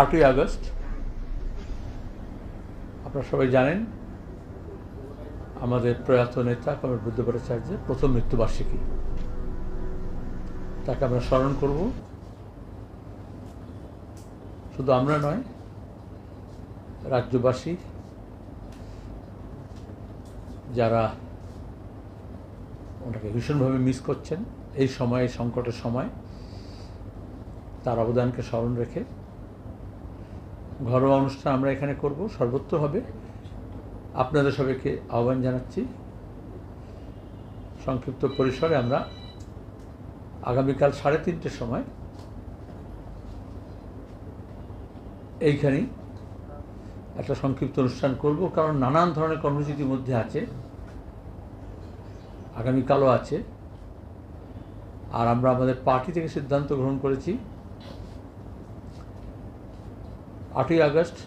8ই August আপনারা সবাই জানেন আমাদের প্রয়াত নেতা কমরেড বুদ্ধ ভট্টাচার্যের প্রথম মৃত্যুবার্ষিকী। তাকে আমরা স্মরণ করব। শুধু আমরা নয়, রাজ্যবাসী যারা ওনাকে ভীষণভাবে মিস করছেন এই সময়ে, সংকটের সময়, তার অবদানকে স্মরণ রেখে ঘরোয়া অনুষ্ঠান আমরা এখানে করব, সর্বত্র হবে। আপনাদের সবাইকে আহ্বান জানাচ্ছি। সংক্ষিপ্ত পরিসরে আমরা আগামীকাল 3:30টার সময় এইখানেই একটা সংক্ষিপ্ত অনুষ্ঠান করব, কারণ নানান ধরনের কর্মসূচির মধ্যে আছে, আগামীকালও আছে। আর আমরা আমাদের পার্টি থেকে সিদ্ধান্ত গ্রহণ করেছি 8ই আগস্ট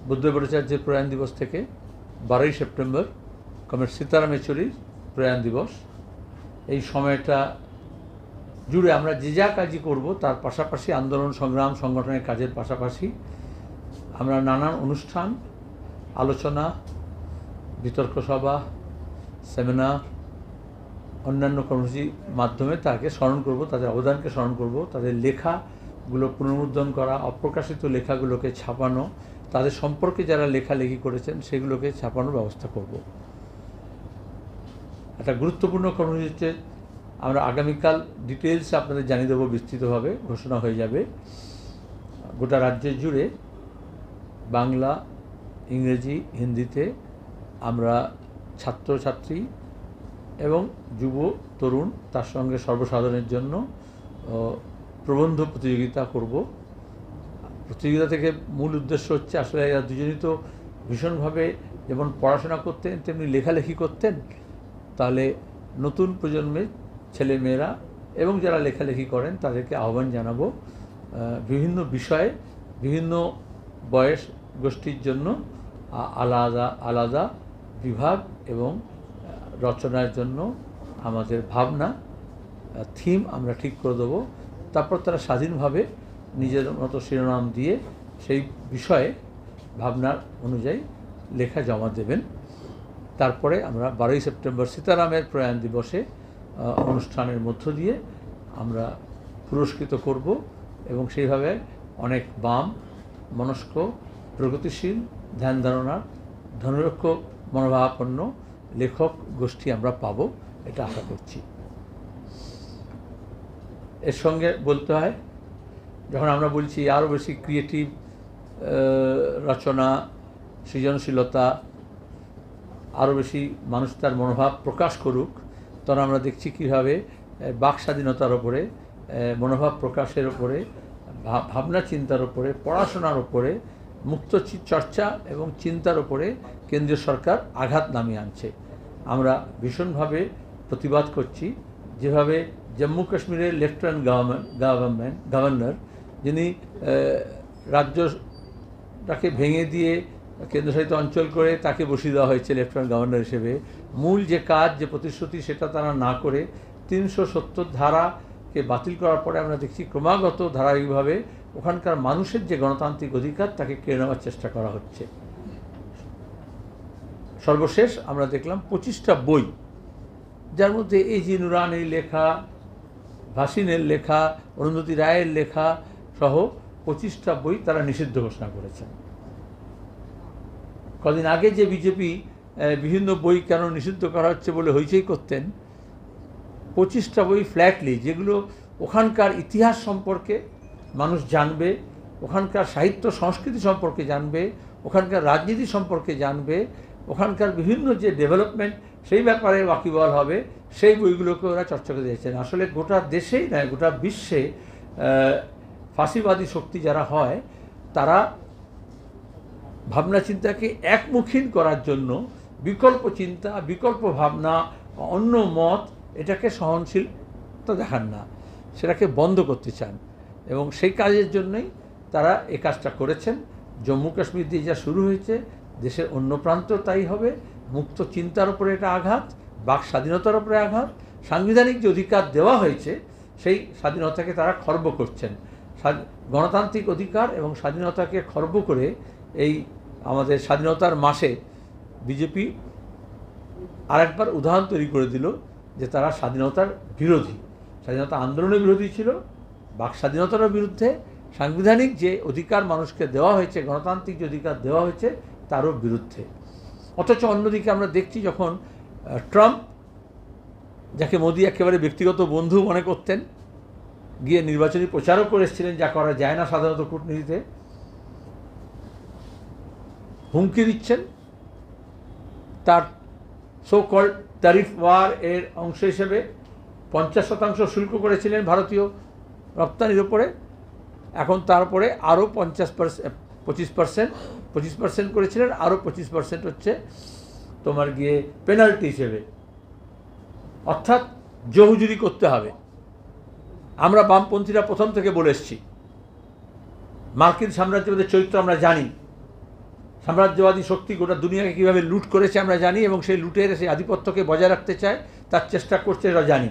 বুদ্ধ ভট্টাচার্যের প্রয়াণ দিবস থেকে 12ই সেপ্টেম্বর কমরেড সীতারাম ইয়েচুরির প্রয়াণ দিবস, এই সময়টা জুড়ে আমরা যে যা কাজই করব তার পাশাপাশি আন্দোলন সংগ্রাম সংগঠনের কাজের পাশাপাশি আমরা নানান অনুষ্ঠান, আলোচনা, বিতর্ক সভা, সেমিনার, অন্যান্য কর্মসূচির মাধ্যমে তাকে স্মরণ করব, তাদের অবদানকে স্মরণ করব, তাদের লেখাগুলো পুনরুদ্ধার করা, অপ্রকাশিত লেখাগুলোকে ছাপানো, তাদের সম্পর্কে যারা লেখালেখি করেছেন সেগুলোকে ছাপানোর ব্যবস্থা করব। একটা গুরুত্বপূর্ণ কর্মসূচিতে আমরা আগামীকাল ডিটেলস আপনাদের জানিয়ে দেবো, বিস্তৃতভাবে ঘোষণা হয়ে যাবে। গোটা রাজ্য জুড়ে বাংলা, ইংরেজি, হিন্দিতে আমরা ছাত্রছাত্রী এবং যুব তরুণ, তার সঙ্গে সর্বসাধারণের জন্য প্রবন্ধ প্রতিযোগিতা করব। প্রতিযোগিতা থেকে মূল উদ্দেশ্য হচ্ছে, আসলে এরা দুজনই তো ভীষণভাবে যেমন পড়াশোনা করতেন তেমনি লেখালেখি করতেন, তাহলে নতুন প্রজন্মের ছেলে মেয়েরা এবং যারা লেখালেখি করেন তাদেরকে আহ্বান জানাবো বিভিন্ন বিষয়ে, বিভিন্ন বয়স গোষ্ঠীর জন্য আলাদা আলাদা বিভাগ এবং রচনার জন্য আমাদের ভাবনা, থিম আমরা ঠিক করে দেবো। তারপর তারা স্বাধীনভাবে নিজের মতো শিরোনাম দিয়ে সেই বিষয়ে ভাবনার অনুযায়ী লেখা জমা দেবেন। তারপরে আমরা 12ই সেপ্টেম্বর সীতারামের প্রয়াণ দিবসে অনুষ্ঠানের মধ্য দিয়ে আমরা পুরস্কৃত করব এবং সেইভাবে অনেক বাম মনস্ক, প্রগতিশীল, ধ্যান ধারণার, ধনরক্ষক মনোভাবাপন্ন লেখক গোষ্ঠী আমরা পাব, এটা আশা করছি। এর সঙ্গে বলতে হয়, যখন আমরা বলছি আরও বেশি ক্রিয়েটিভ রচনা, সৃজনশীলতা, আরও বেশি মানুষ তার মনোভাব প্রকাশ করুক, তখন আমরা দেখছি কীভাবে বাক স্বাধীনতার ওপরে, মনোভাব প্রকাশের ওপরে, ভাবনা চিন্তার ওপরে, পড়াশোনার ওপরে, মুক্ত চর্চা এবং চিন্তার ওপরে কেন্দ্রীয় সরকার আঘাত নামিয়ে আনছে। আমরা ভীষণভাবে প্রতিবাদ করছি। যেভাবে জম্মু কাশ্মীরের লেফটেন্যান্ট গভর্নর, যিনি রাজ্যটাকে ভেঙে দিয়ে কেন্দ্রশাসিত অঞ্চল করে তাকে বসিয়ে দেওয়া হয়েছে লেফটেন্যান্ট গভর্নর হিসেবে, মূল যে কাজ, যে প্রতিশ্রুতি সেটা তারা না করে 370 ধারাকে বাতিল করার পরে আমরা দেখছি ক্রমাগত ধারাবাহিকভাবে ওখানকার মানুষের যে গণতান্ত্রিক অধিকার তাকে কেড়ে নেওয়ার চেষ্টা করা হচ্ছে। সর্বশেষ আমরা দেখলাম 25টা বই, যার মধ্যে এই জি নুরানির লেখা, ভাসিনের লেখা, অরুন্ধতী রায়ের লেখা সহ 25টা বই তারা নিষিদ্ধ ঘোষণা করেছেন। কদিন আগে যে বিজেপি বিভিন্ন বই কেন নিষিদ্ধ করা হচ্ছে বলে হইচই করতেন, 25টা বই ফ্ল্যাটলি, যেগুলো ওখানকার ইতিহাস সম্পর্কে মানুষ জানবে, ওখানকার সাহিত্য সংস্কৃতি সম্পর্কে জানবে, ওখানকার রাজনীতি সম্পর্কে জানবে, ওখানকার বিভিন্ন যে ডেভেলপমেন্ট সেই ব্যাপারে ওয়াকিবহাল হবে, সেই বইগুলোকে ওরা চর্চা করে দিয়েছেন। আসলে গোটা দেশেই নয়, গোটা বিশ্বে ফাঁসিবাদী শক্তি যারা হয় তারা ভাবনা চিন্তাকে একমুখীন করার জন্য বিকল্প চিন্তা, বিকল্প ভাবনা, অন্য মত, এটাকে সহনশীলতা দেখান না, সেটাকে বন্ধ করতে চান এবং সেই কাজের জন্যই তারা এই কাজটা করেছেন। জম্মু কাশ্মীর দিয়ে যা শুরু হয়েছে, দেশের অন্য প্রান্ত তাই হবে। মুক্ত চিন্তার উপরে এটা আঘাত, বাক স্বাধীনতার উপরে আঘাত, সাংবিধানিক যে অধিকার দেওয়া হয়েছে সেই স্বাধীনতাকে তারা খর্ব করছেন। গণতান্ত্রিক অধিকার এবং স্বাধীনতাকে খর্ব করে এই আমাদের স্বাধীনতার মাসে বিজেপি আরেকবার উদাহরণ তৈরি করে দিল যে তারা স্বাধীনতার বিরোধী, স্বাধীনতা আন্দোলনের বিরোধী ছিল, বাক স্বাধীনতার বিরুদ্ধে, সাংবিধানিক যে অধিকার মানুষকে দেওয়া হয়েছে, গণতান্ত্রিক যে অধিকার দেওয়া হয়েছে তারও বিরুদ্ধে। অথচ অন্যদিকে আমরা দেখছি যখন ট্রাম্প, যাকে মোদি একেবারে ব্যক্তিগত বন্ধু মনে করতেন, গিয়ে নির্বাচনী প্রচারও করে এসেছিলেন, যা করা যায় না সাধারণত কূটনীতিতে, হুমকি দিচ্ছেন। তার সো কল্ড ট্যারিফ ওয়ার এর অংশ হিসেবে 50% শুল্ক করেছিলেন ভারতীয় রপ্তানির ওপরে, এখন তারপরে আরও 25% করেছিলেন, আরও 25% হচ্ছে তোমার গিয়ে পেনাল্টি হিসেবে, অর্থাৎ জহুজুরি করতে হবে। আমরা বামপন্থীরা প্রথম থেকে বলে এসেছি, মার্কিন সাম্রাজ্যবাদের চরিত্র আমরা জানি, সাম্রাজ্যবাদী শক্তি গোটা দুনিয়াকে কীভাবে লুট করেছে আমরা জানি, এবং সেই লুটের সেই আধিপত্যকে বজায় রাখতে চায়, তার চেষ্টা করছে এরা জানি।